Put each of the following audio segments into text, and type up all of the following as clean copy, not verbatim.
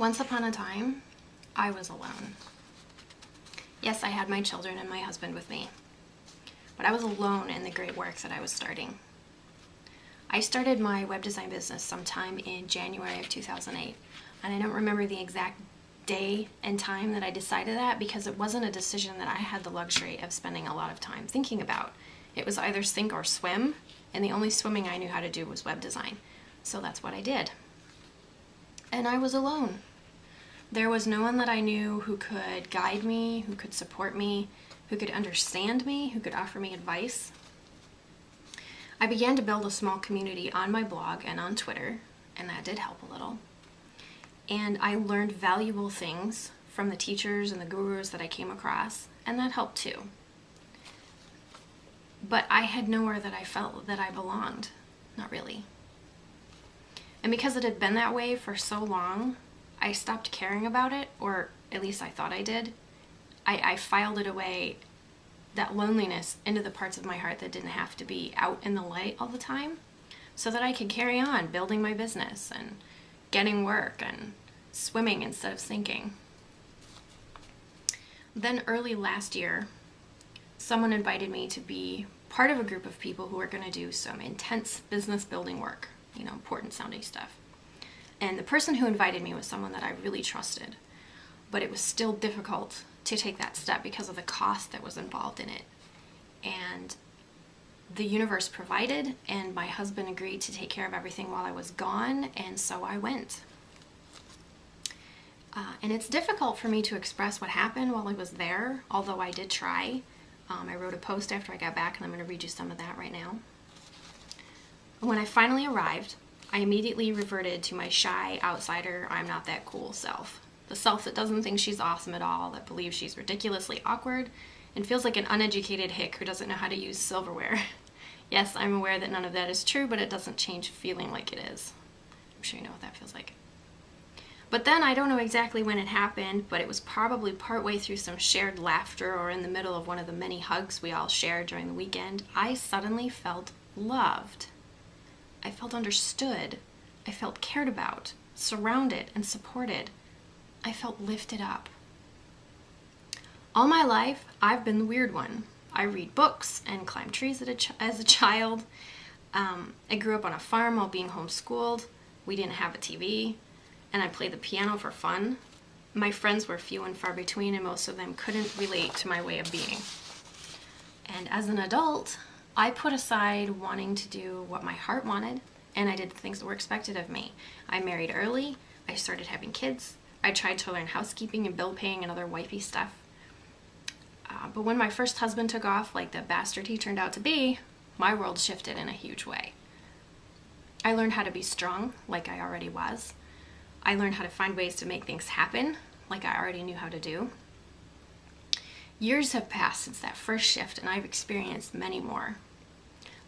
Once upon a time, I was alone. Yes, I had my children and my husband with me, but I was alone in the great work that I was starting. I started my web design business sometime in January of 2008, and I don't remember the exact day and time that I decided that because it wasn't a decision that I had the luxury of spending a lot of time thinking about. It was either sink or swim, and the only swimming I knew how to do was web design. So that's what I did. And I was alone. There was no one that I knew who could guide me, who could support me, who could understand me, who could offer me advice. I began to build a small community on my blog and on Twitter, and that did help a little. And I learned valuable things from the teachers and the gurus that I came across, and that helped too. But I had nowhere that I felt that I belonged. Not really. And because it had been that way for so long, I stopped caring about it, or at least I thought I did. I filed it away, that loneliness, into the parts of my heart that didn't have to be out in the light all the time, so that I could carry on building my business and getting work and swimming instead of sinking. Then early last year, someone invited me to be part of a group of people who were going to do some intense business building work, important sounding stuff. And the person who invited me was someone that I really trusted, but it was still difficult to take that step because of the cost that was involved in it. And the universe provided, and my husband agreed to take care of everything while I was gone, and so I went. And it's difficult for me to express what happened while I was there, although I did try. I wrote a post after I got back, and I'm going to read you some of that right now. When I finally arrived, I immediately reverted to my shy, outsider, I'm not that cool self. The self that doesn't think she's awesome at all, that believes she's ridiculously awkward, and feels like an uneducated hick who doesn't know how to use silverware. Yes, I'm aware that none of that is true, but it doesn't change feeling like it is. I'm sure you know what that feels like. But then, I don't know exactly when it happened, but it was probably partway through some shared laughter or in the middle of one of the many hugs we all shared during the weekend, I suddenly felt loved. I felt understood. I felt cared about, surrounded, and supported. I felt lifted up. All my life, I've been the weird one. I read books and climb trees as a child. I grew up on a farm while being homeschooled. We didn't have a TV, and I played the piano for fun. My friends were few and far between, and most of them couldn't relate to my way of being. And as an adult, I put aside wanting to do what my heart wanted, and I did the things that were expected of me. I married early, I started having kids, I tried to learn housekeeping and bill paying and other wifey stuff. But when my first husband took off like the bastard he turned out to be, my world shifted in a huge way. I learned how to be strong, like I already was. I learned how to find ways to make things happen, like I already knew how to do. Years have passed since that first shift, and I've experienced many more.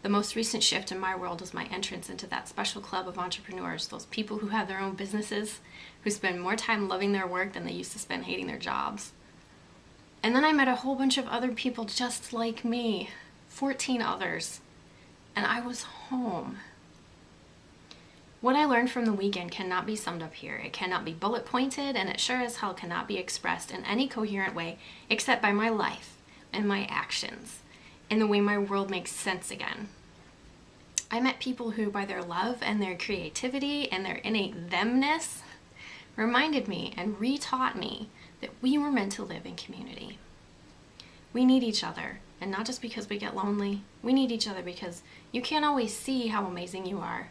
The most recent shift in my world was my entrance into that special club of entrepreneurs, those people who have their own businesses, who spend more time loving their work than they used to spend hating their jobs. And then I met a whole bunch of other people just like me, 14 others, and I was home. What I learned from the weekend cannot be summed up here. It cannot be bullet pointed, and it sure as hell cannot be expressed in any coherent way except by my life and my actions and the way my world makes sense again. I met people who, by their love and their creativity and their innate themness, reminded me and retaught me that we were meant to live in community. We need each other, and not just because we get lonely. We need each other because you can't always see how amazing you are,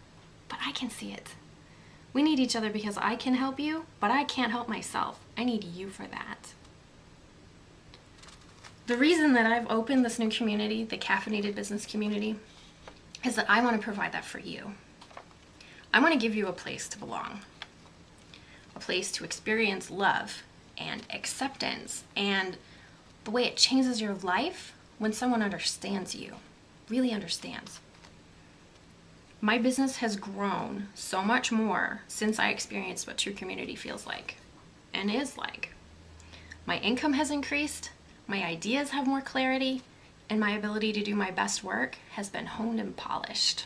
but I can see it. We need each other because I can help you, but I can't help myself. I need you for that. The reason that I've opened this new community, the Caffeinated Business Community, is that I want to provide that for you. I want to give you a place to belong, a place to experience love and acceptance and the way it changes your life when someone understands you, really understands. My business has grown so much more since I experienced what true community feels like and is like. My income has increased, my ideas have more clarity, and my ability to do my best work has been honed and polished.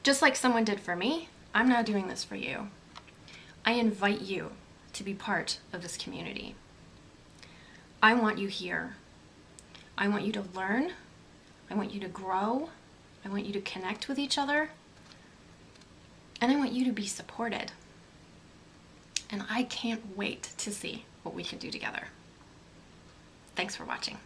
Just like someone did for me, I'm now doing this for you. I invite you to be part of this community. I want you here. I want you to learn. I want you to grow. I want you to connect with each other. And I want you to be supported. And I can't wait to see what we can do together. Thanks for watching.